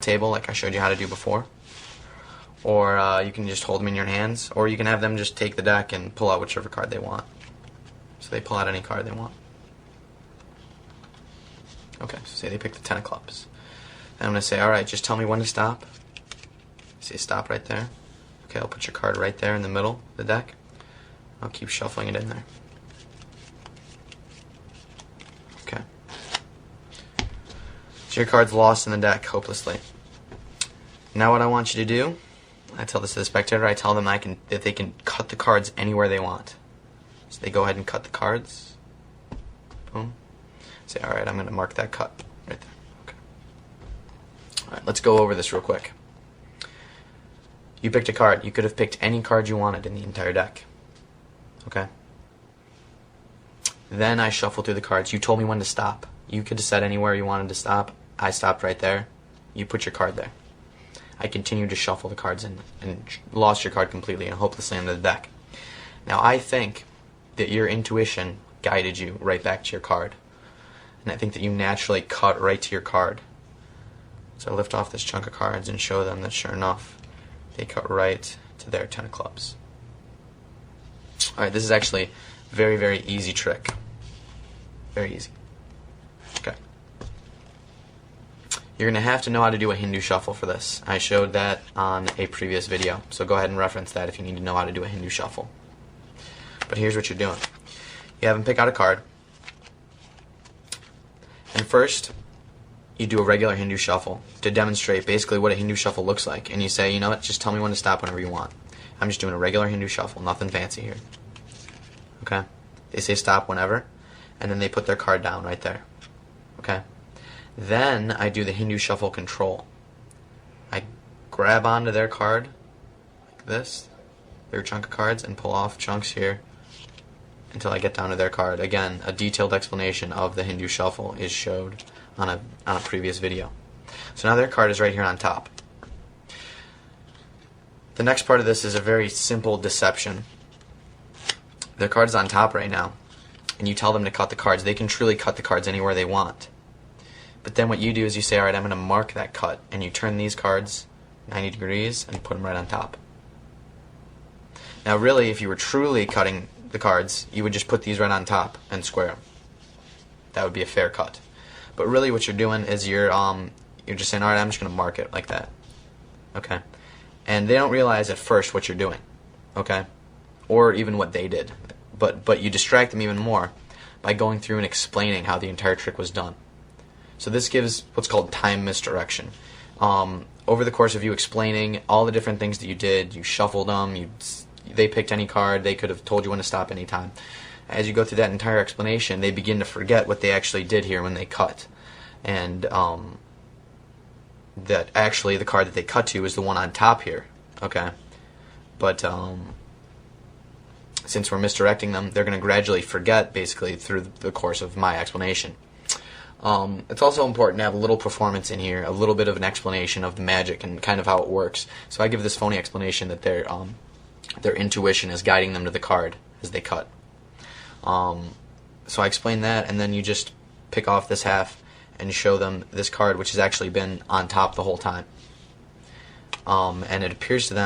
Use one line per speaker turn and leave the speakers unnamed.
table like I showed you how to do before, or you can just hold them in your hands, or you can have them just take the deck and pull out whichever card they want. So they pull out any card they want. Okay, so say they pick the 10 of clubs. And I'm going to say, alright, just tell me when to stop. Say stop right there. Okay, I'll put your card right there in the middle of the deck. I'll keep shuffling it in there. Okay. So your card's lost in the deck hopelessly. Now what I want you to do, I tell this to the spectator, I tell them that they can cut the cards anywhere they want. So they go ahead and cut the cards. Boom. Say, alright, I'm going to mark that cut right there. Okay. Alright, let's go over this real quick. You picked a card. You could have picked any card you wanted in the entire deck. Okay? Then I shuffle through the cards. You told me when to stop. You could have said anywhere you wanted to stop. I stopped right there. You put your card there. I continued to shuffle the cards in and lost your card completely and hopelessly into the deck. Now I think that your intuition guided you right back to your card. And I think that you naturally cut right to your card. So I lift off this chunk of cards and show them that sure enough, they cut right to their 10 of clubs. Alright, this is actually a very, very easy trick. Very easy. Okay. You're going to have to know how to do a Hindu shuffle for this. I showed that on a previous video, so go ahead and reference that if you need to know how to do a Hindu shuffle. But here's what you're doing. You have them pick out a card. And first, you do a regular Hindu shuffle to demonstrate basically what a Hindu shuffle looks like. And you say, you know what, just tell me when to stop whenever you want. I'm just doing a regular Hindu shuffle, nothing fancy here. Okay? They say stop whenever, and then they put their card down right there. Okay? Then I do the Hindu shuffle control. I grab onto their card, like this, their chunk of cards, and pull off chunks here until I get down to their card. Again, a detailed explanation of the Hindu shuffle is showed on a previous video. So now their card is right here on top. The next part of this is a very simple deception. Their card is on top right now, and you tell them to cut the cards. They can truly cut the cards anywhere they want. But then what you do is you say, alright, I'm going to mark that cut, and you turn these cards 90 degrees and put them right on top. Now really, if you were truly cutting the cards, you would just put these right on top and square them. That would be a fair cut. But really what you're doing is you're just saying, alright, I'm just going to mark it like that. Okay? And they don't realize at first what you're doing. Okay? Or even what they did. But you distract them even more by going through and explaining how the entire trick was done. So this gives what's called time misdirection. Over the course of you explaining all the different things that you did, you shuffled them, they picked any card, they could have told you when to stop any time. As you go through that entire explanation, they begin to forget what they actually did here when they cut. And that actually the card that they cut to is the one on top here. Okay? But since we're misdirecting them, they're going to gradually forget basically through the course of my explanation. It's also important to have a little performance in here, a little bit of an explanation of the magic and kind of how it works. So I give this phony explanation that their intuition is guiding them to the card as they cut. So I explain that, and then you just pick off this half and show them this card, which has actually been on top the whole time. And it appears to them